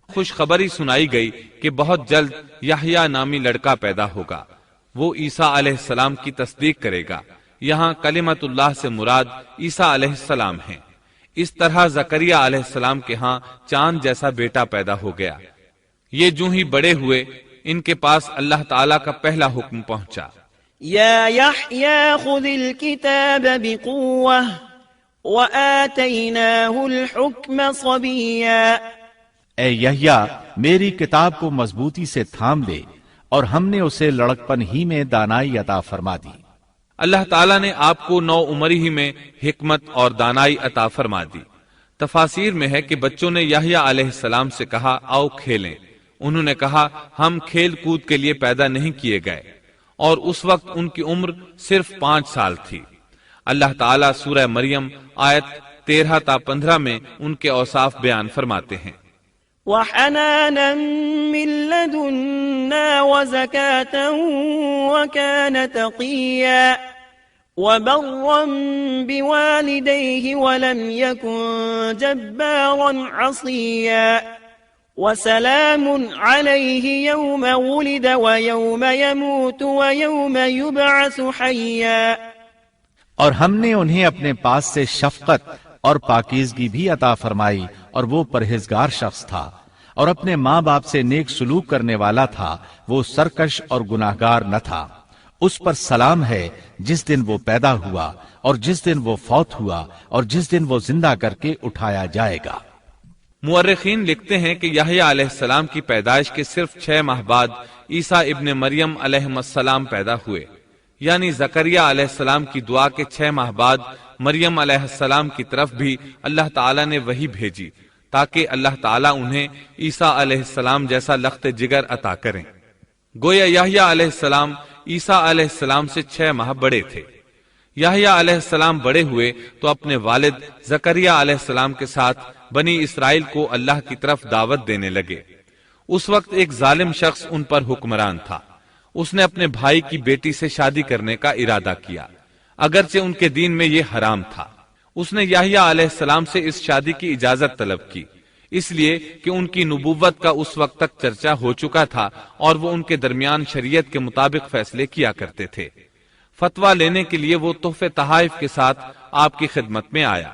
خوشخبری سنائی گئی کہ بہت جلد یحییٰ نامی لڑکا پیدا ہوگا، وہ عیسیٰ علیہ السلام کی تصدیق کرے گا۔ یہاں کلمت اللہ سے مراد عیسیٰ علیہ السلام ہیں۔ اس طرح زکریہ علیہ السلام کے ہاں چاند جیسا بیٹا پیدا ہو گیا۔ یہ جو ہی بڑے ہوئے، ان کے پاس اللہ تعالیٰ کا پہلا حکم پہنچا، یا یحییٰ خذ الکتاب بقوة وآتیناہ الحکم صبیا۔ اے یحییٰ، میری کتاب کو مضبوطی سے تھام لے، اور ہم نے اسے لڑکپن ہی میں دانائی عطا فرما دی۔ اللہ تعالیٰ نے آپ کو نو عمری ہی میں حکمت اور دانائی عطا فرما دی۔ تفاسیر میں ہے کہ بچوں نے یحییٰ علیہ السلام سے کہا آؤ کھیلیں۔ انہوں نے کہا ہم کھیل کود کے لیے پیدا نہیں کیے گئے، اور اس وقت ان کی عمر صرف 5 سال تھی۔ اللہ تعالیٰ سورہ مریم آیت 13 تا 15 میں ان کے اوصاف بیان فرماتے ہیں، وحنانا من لدنا وزكاة وكان تقيا وبرا بوالديه ولم يكن جبارا عصيا وسلام عليه يوم ولد ويوم يموت ويوم يبعث حيا۔ اور ہم نے انہیں اپنے پاس سے شفقت اور پاکیزگی بھی عطا فرمائی، اور وہ پرہیزگار شخص تھا، اور اپنے ماں باپ سے نیک سلوک کرنے والا تھا، وہ سرکش اور گناہگار نہ تھا۔ اس پر سلام ہے جس دن وہ پیدا ہوا، اور جس دن وہ فوت ہوا، اور جس دن وہ زندہ کر کے اٹھایا جائے گا۔ مورخین لکھتے ہیں کہ یحییٰ علیہ السلام کی پیدائش کے صرف 6 ماہ بعد عیسیٰ ابن مریم علیہ السلام پیدا ہوئے، یعنی زکریہ علیہ السلام کی دعا کے 6 ماہ بعد مریم علیہ السلام کی طرف بھی اللہ تعالیٰ نے وحی بھیجی، تاکہ اللہ تعالیٰ انہیں عیسیٰ علیہ السلام جیسا لخت جگر عطا کریں۔ گویا یحییٰ علیہ السلام عیسیٰ علیہ السلام سے 6 ماہ بڑے تھے۔ یحییٰ علیہ السلام بڑے ہوئے تو اپنے والد زکریہ علیہ السلام کے ساتھ بنی اسرائیل کو اللہ کی طرف دعوت دینے لگے۔ اس وقت ایک ظالم شخص ان پر حکمران تھا۔ اس نے اپنے بھائی کی بیٹی سے شادی کرنے کا ارادہ کیا، اگرچہ ان کے دین میں یہ حرام تھا۔ اس نے یحییٰ علیہ السلام سے اس شادی کی اجازت طلب کی، اس لیے کہ ان کی نبوت کا اس وقت تک چرچا ہو چکا تھا، اور وہ ان کے درمیان شریعت کے مطابق فیصلے کیا کرتے تھے۔ فتویٰ لینے کے لیے وہ تحفے تحائف کے ساتھ آپ کی خدمت میں آیا۔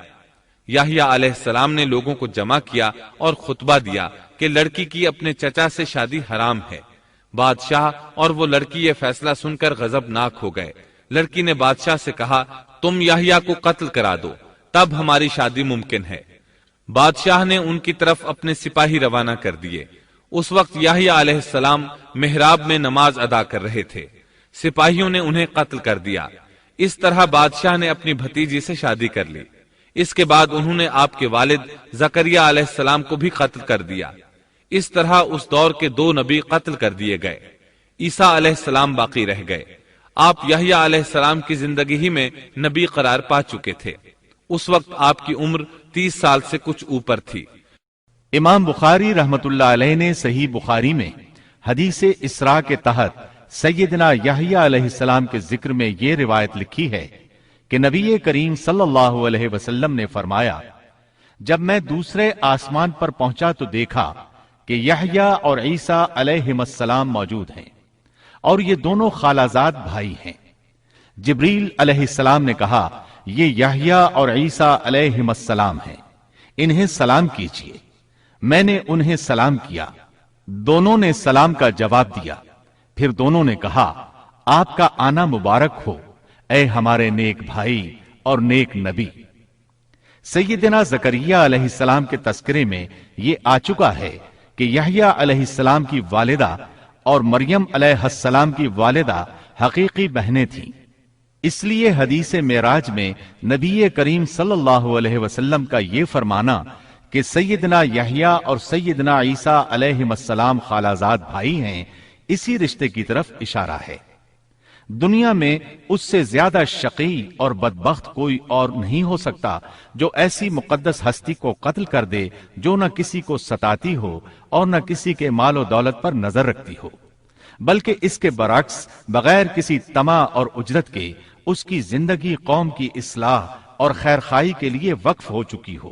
یحییٰ علیہ السلام نے لوگوں کو جمع کیا اور خطبہ دیا کہ لڑکی کی اپنے چچا سے شادی حرام ہے۔ بادشاہ اور وہ لڑکی یہ فیصلہ سن کر غضبناک ہو گئے۔ لڑکی نے بادشاہ سے کہا تم یحییٰ کو قتل کرا دو، تب ہماری شادی ممکن ہے۔ بادشاہ نے ان کی طرف اپنے سپاہی روانہ کر دیے۔ اس وقت یحییٰ علیہ السلام محراب میں نماز ادا کر رہے تھے۔ سپاہیوں نے انہیں قتل کر دیا۔ اس طرح بادشاہ نے اپنی بھتیجی سے شادی کر لی۔ اس کے بعد انہوں نے آپ کے والد زکریہ علیہ السلام کو بھی قتل کر دیا۔ اس طرح اس دور کے 2 نبی قتل کر دیے گئے۔ عیسیٰ علیہ السلام باقی رہ گئے۔ آپ یحییٰ علیہ السلام کی زندگی ہی میں نبی قرار پا چکے تھے۔ اس وقت آپ کی عمر 30 سال سے کچھ اوپر تھی۔ امام بخاری رحمت اللہ علیہ نے صحیح بخاری میں حدیث اسراء کے تحت سیدنا یحییٰ علیہ السلام کے ذکر میں یہ روایت لکھی ہے کہ نبی کریم صلی اللہ علیہ وسلم نے فرمایا، جب میں دوسرے آسمان پر پہنچا تو دیکھا کہ یحییٰ اور عیسیٰ علیہم السلام موجود ہیں، اور یہ دونوں خالہ زاد بھائی ہیں۔ جبریل علیہ السلام نے کہا یہ یحییٰ اور عیسیٰ علیہم السلام ہیں، انہیں سلام کیجیے۔ میں نے انہیں سلام کیا، دونوں نے سلام کا جواب دیا۔ پھر دونوں نے کہا آپ کا آنا مبارک ہو اے ہمارے نیک بھائی اور نیک نبی۔ سیدنا زکریا علیہ السلام کے تذکرے میں یہ آ چکا ہے کہ یحییٰ علیہ السلام کی والدہ اور مریم علیہ السلام کی والدہ حقیقی بہنیں تھیں۔ اس لیے حدیث معراج میں نبی کریم صلی اللہ علیہ وسلم کا یہ فرمانا کہ سیدنا یحییٰ اور سیدنا عیسیٰ علیہ السلام خالہ زاد بھائی ہیں، اسی رشتے کی طرف اشارہ ہے۔ دنیا میں اس سے زیادہ شقی اور بدبخت کوئی اور نہیں ہو سکتا جو ایسی مقدس ہستی کو قتل کر دے جو نہ کسی کو ستاتی ہو اور نہ کسی کے مال و دولت پر نظر رکھتی ہو، بلکہ اس کے برعکس بغیر کسی طمع اور اجرت کے اس کی زندگی قوم کی اصلاح اور خیر خواہی کے لیے وقف ہو چکی ہو۔